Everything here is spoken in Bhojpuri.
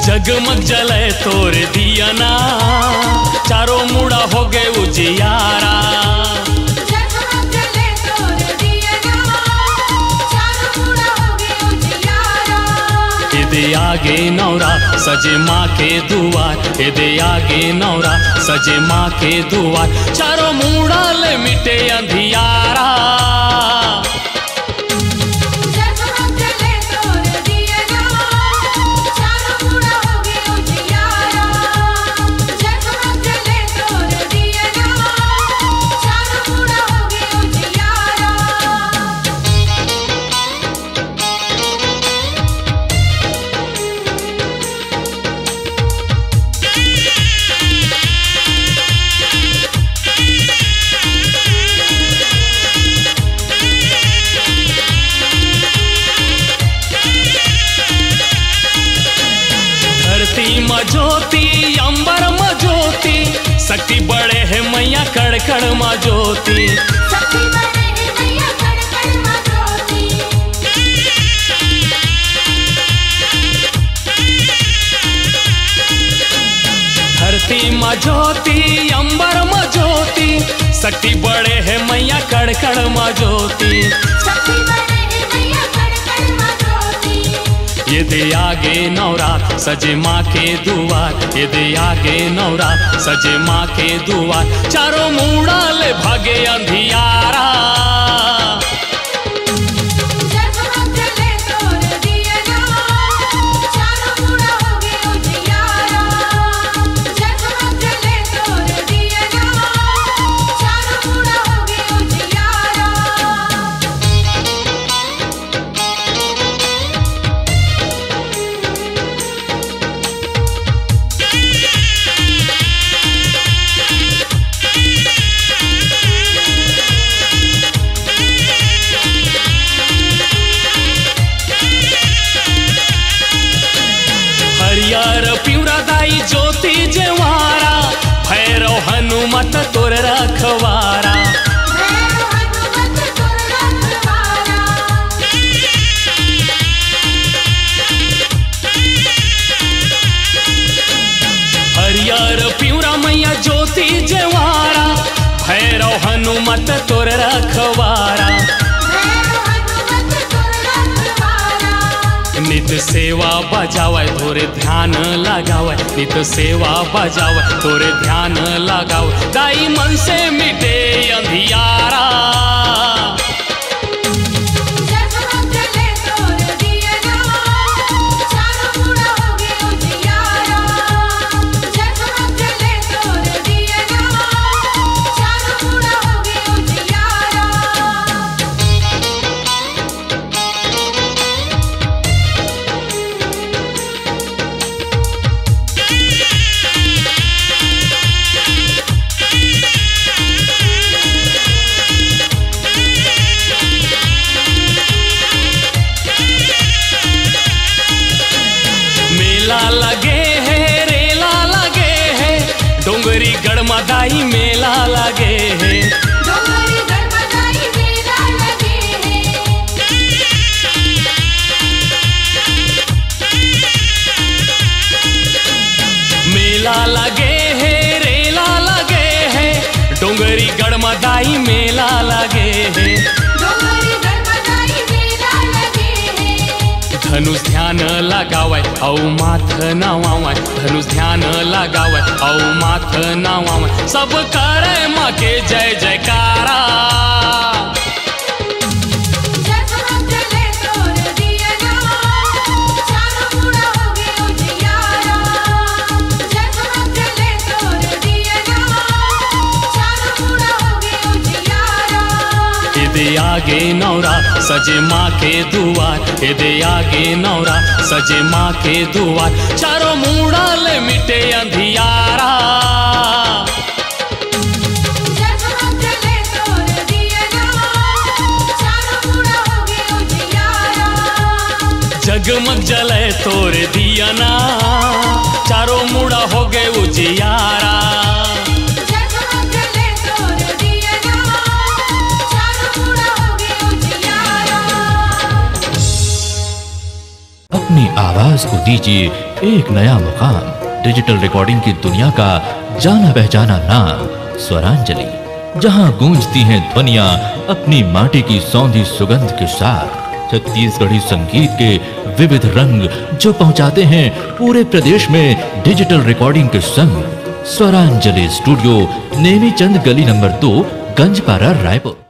जगमग जले तोर दिया ना, चारों मुड़ा हो गए उजियारा। जगमग जले तोर दिया ना, चारों मुड़ा हो गए उजियारा। इदे आगे नौरा सजे माँ के दुआर, इदे आगे नौरा सजे माँ के दुआर, चारों मुड़ा ले मिटे अंधियारा। ज्योति अंबर म ज्योति, शक्ति बड़े है मैया कड़कड़ म ज्योति। शक्ति बड़े है मैया कड़कड़ म ज्योति। धरती म ज्योति अंबर म ज्योति, शक्ति बड़े है मैया कड़कड़ म ज्योति। शक्ति बड़े है मैया कड़कड़ म ज्योति। ये दे आगे नवरात सजे माँ के दुआर, ये दे आगे नवरात सजे माँ के दुआर, चारों मुड़ा ले भागे अंधियारा। जगमग जले तोर दिया ना, चारों मुड़ा हो गए उजियारा। जगमग जले तोर दिया ना, चारों मुड़ा हो गए उजियारा। हरियर पिवरा दाई ज्योति जेवारा, भैरव हनुमत तोर रखवारा। भैरव हनुमत तोर रखवारा। हरियर पिवरा मैया ज्योति जेवारा, भैरव हनुमत तोर रखवारा। भैरव हनुमत तोर रखवारा। नित सेवा बजावे तोरे ध्यान लगावे, नित सेवा बजावे तोरे ध्यान लगावे, दाई मन से मिटे अंधियारा। जगमग जले तोर दिया ना, चारों मुड़ा हो गए उजियारा। जगमग जले तोर दिया ना, चारों मुड़ा हो गए उजियारा। मेला लगे है रेला लगे है, डोंगरी गढ़मदाई मेला लगे है। डोंगरी गढ़मदाई मेला लगे है। मेला लगे है रेला लगे है, डोंगरी गढ़मदाई मेला लगे है। डोंगरी गढ़मदाई मेला लगे है। धनुष ध्यान लगावे औ माथ नवावे, धनुष ध्यान लगावे औ माथ नवावे, सब करे माँ के जय जयकारा। जगमग जले तोर दिया ना, चारों मुड़ा हो गए उजियारा। जगमग जले तोर दिया ना, चारों मुड़ा हो गए उजियारा। इदे आगे नौरा सजे माँ के दुआर, इदे आगे नौरा सजे माँ के दुआर, चारों मुड़ा ले मिटे अंधियारा। जगमग जले तोर दिया ना, चारों मुड़ा हो गए उजियारा। जगमग जले तोर दिया ना, चारों मुड़ा हो गए उजियारा। जगमग जले तोर दिया ना, चारों मुड़ा हो गए उजियारा। अपनी आवाज को दीजिए एक नया मुकाम। डिजिटल रिकॉर्डिंग की दुनिया का जाना पहचाना नाम स्वरांजलि, जहां गूंजती हैं ध्वनियां अपनी माटी की सौंधी सुगंध के साथ। छत्तीसगढ़ी संगीत के विविध रंग जो पहुंचाते हैं पूरे प्रदेश में डिजिटल रिकॉर्डिंग के संग। स्वरांजलि स्टूडियो, नेमीचंद गली नंबर 2, गंजपारा, रायपुर।